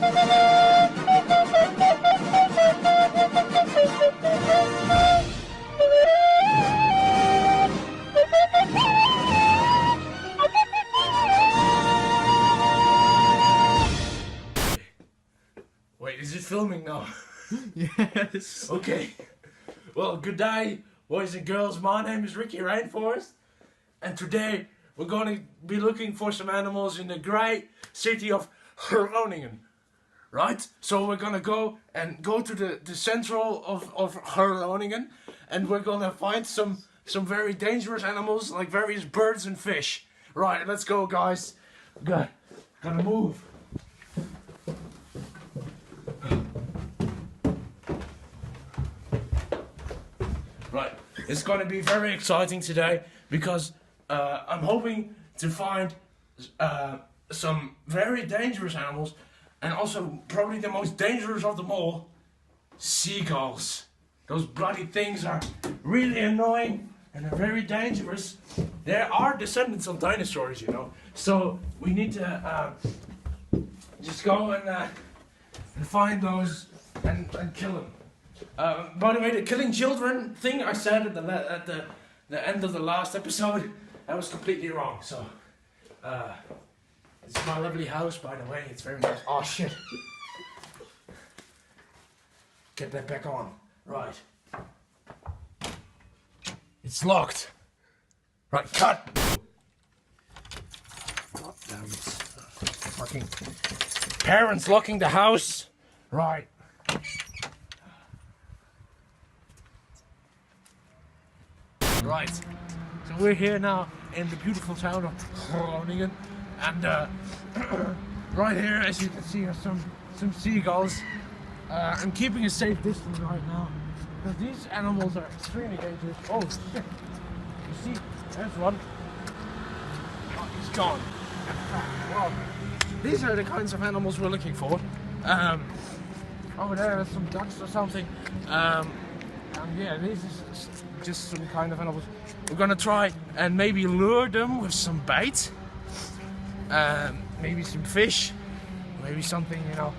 Wait, is it filming now? Yes. Okay. Well, good day, boys and girls. My name is Ricky Rainforest, and today we're going to be looking for some animals in the great city of Groningen. Right? So we're gonna go to the central of Groningen, and we're gonna find some very dangerous animals like various birds and fish. Right, let's go, guys. Gotta move. Right, it's gonna be very exciting today because I'm hoping to find some very dangerous animals. And also, probably the most dangerous of them all, seagulls. Those bloody things are really annoying and they're very dangerous. They are descendants of dinosaurs, you know. So we need to just go and find those and kill them. By the way, the killing children thing I said at the end of the last episode, that was completely wrong. So. This is my lovely house, by the way. It's very nice. Oh, shit. Get that back on. Right. It's locked. Right, cut. God damn it. Fucking parents locking the house. Right. Right. So we're here now in the beautiful town of Groningen. And right here, as you can see, are some seagulls. I'm keeping a safe distance right now because these animals are extremely dangerous. Oh shit! You see, there's one. Oh, he's gone. Well, these are the kinds of animals we're looking for. Over there are some ducks or something. And yeah, these is just some kind of animals. We're gonna try and maybe lure them with some bait. Maybe some fish, maybe something, you know.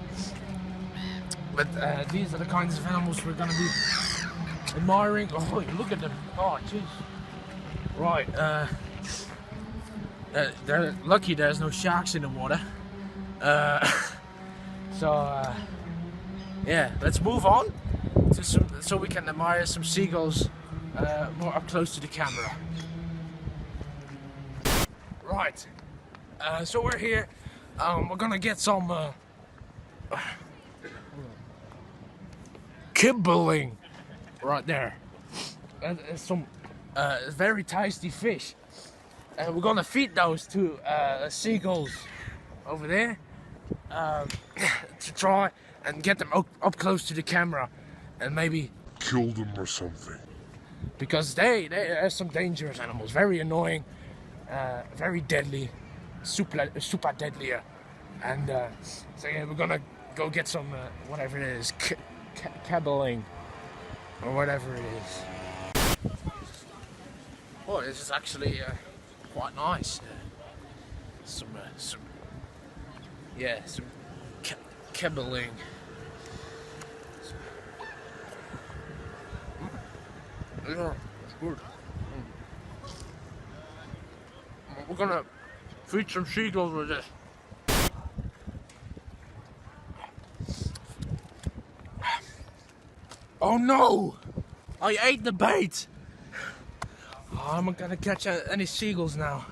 But these are the kinds of animals we're gonna be admiring. Oh, look at them! Oh, jeez. Right. They're lucky there's no sharks in the water. Yeah, let's move on to so we can admire some seagulls more up close to the camera. Right. So we're here. We're gonna get some kibbling right there. Some very tasty fish. And we're gonna feed those to seagulls over there to try and get them up close to the camera and maybe kill them or something. Because they are some dangerous animals, very annoying, very deadly. Super deadlier, and so yeah, we're gonna go get some whatever it is, cabbling or whatever it is. Oh, this is actually quite nice. Some cabbling. Yeah, it's good. We're gonna feed some seagulls with this. Oh no! I ate the bait! Oh, I'm not gonna catch any seagulls now.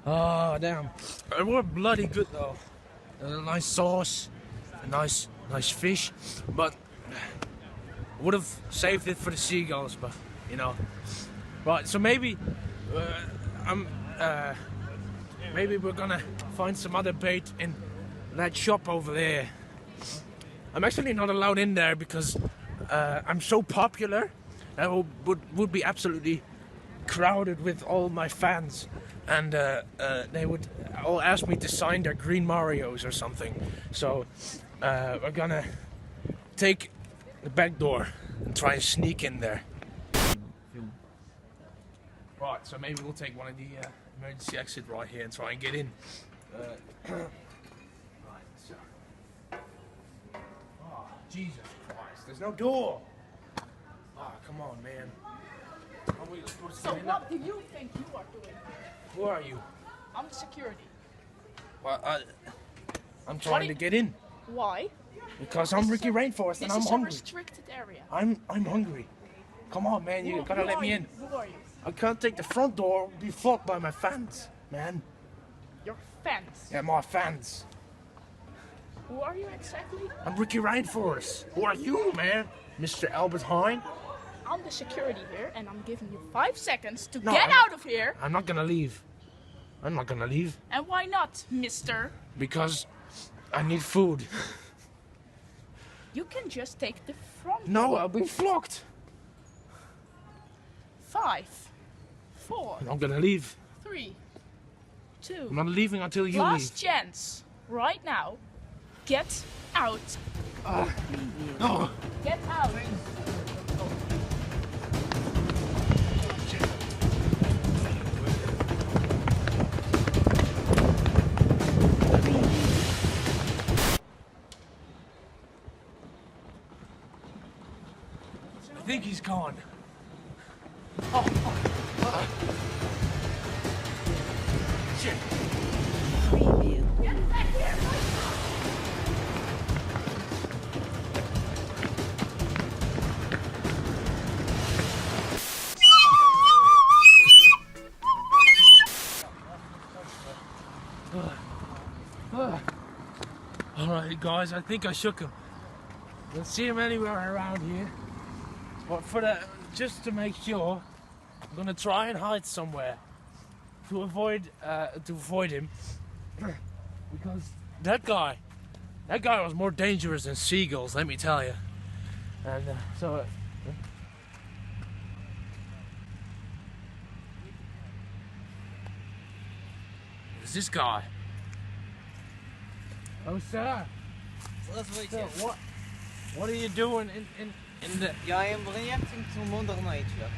Oh damn. They were bloody good though. A nice sauce, a nice fish, but would have saved it for the seagulls, but you know. Right, so maybe maybe we're gonna find some other bait in that shop over there. I'm actually not allowed in there because I'm so popular. That would be absolutely crowded with all my fans, and they would all ask me to sign their green Marios or something. So we're gonna take the back door and try and sneak in there. Right, so maybe we'll take one of the emergency exit right here and try and get in. Right, so Jesus Christ, there's no door. Ah, come on, man. Are we supposed to So get in what do you think you are doing? Who are you? I'm the security. Well, I'm trying to get in. Why? Because I'm Ricky Rainforest and I'm This is a hungry. restricted area. I'm hungry. Come on, man, you gotta let me in. Who are you? I can't take the front door, be blocked by my fans, man. Your fans. Yeah, my fans. Who are you exactly? I'm Ricky Rainforest. Who are you, man? Mr. Albert Heijn? I'm the security here and I'm giving you 5 seconds to No, get out of here. I'm not gonna leave. I'm not gonna leave. And why not, mister? Because I need food. You can just take the front. No, I'll be flocked. 5, 4, I'm not gonna leave. 3, 2. I'm not leaving until you Last leave. chance. Right now. Get out. No. Get out. I think he's gone. Shit. Get back here. Alright guys, I think I shook him. Don't see him anywhere around here. But just to make sure, I'm gonna try and hide somewhere to avoid him. Because that guy was more dangerous than seagulls, let me tell you. And it's this guy. Oh, sir. Sir, what are you doing in the... I am reacting to Mother Nature.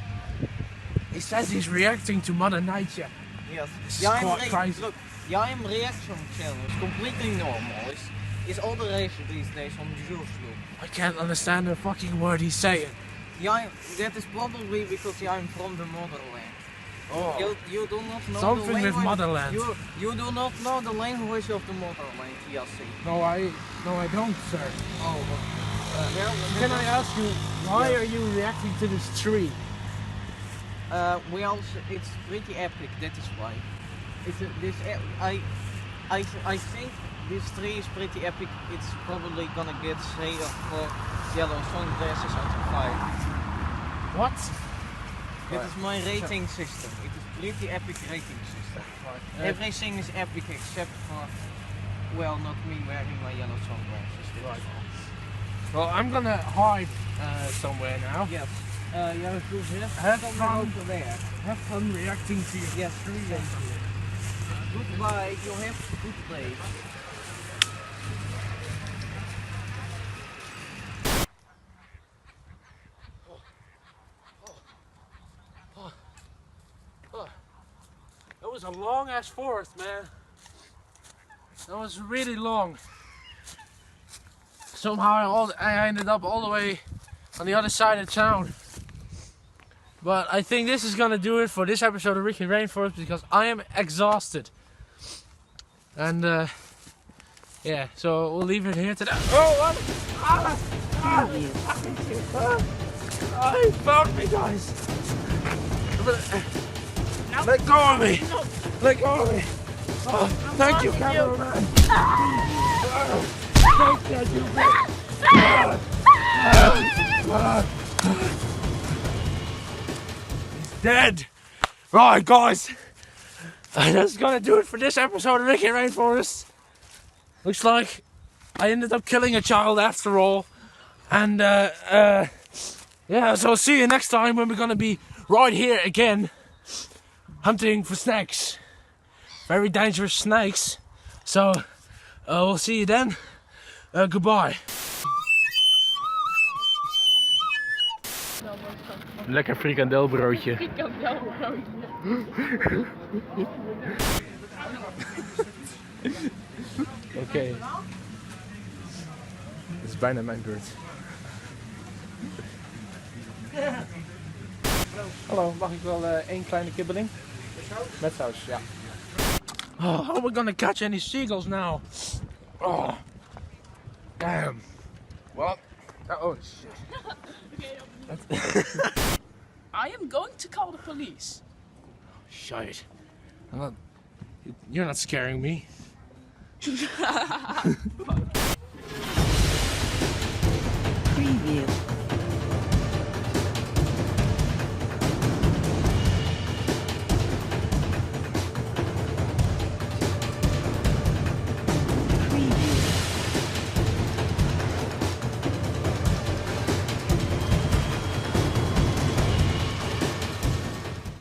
He says he's reacting to Mother Nature. Yes. This is quite crazy. Look, I am reaction channel. It's completely normal. It's all the race these days on YouTube. I can't understand a fucking word he's saying. That is probably because I'm from the motherland. Oh. You do not know Something the with language. motherland. You do not know the language of the motherland, Yassi. No, I don't, sir. Oh, Can I ask you, why are you reacting to this tree? it's pretty epic. That is why. I think this tree is pretty epic. It's probably gonna get shade of yellow sunglasses out of 5. What? It is my rating system. It is pretty epic rating system. Everything is epic except for, well, not me wearing my yellow sunglasses. Right. Well, I'm gonna hide somewhere now. Yes. Have fun. over there. Have fun reacting to your Yes. Goodbye. You have a good day. That was a long ass forest, man. That was really long. Somehow I ended up all the way on the other side of town. But I think this is gonna do it for this episode of Ricky Rainforest because I am exhausted. And yeah, so we'll leave it here today. Oh, what? He found me, guys. Let go of me. Let go of me. Oh, thank you, cameraman. Thank you. He's dead. Right, guys. That's gonna do it for this episode of Ricky Rainforest. Looks like I ended up killing a child after all. And yeah, so I'll see you next time when we're gonna be right here again hunting for snakes. Very dangerous snakes. So we'll see you then. Goodbye. Lekker frikandelbroodje. Oké. is bijna mijn beurt. Hallo, mag ik wel één kleine kibbeling? Met saus, ja. Oh, how are we gonna catch any seagulls now? Oh, damn. Well, oh shit. I am going to call the police. Shite. You're not scaring me. Preview.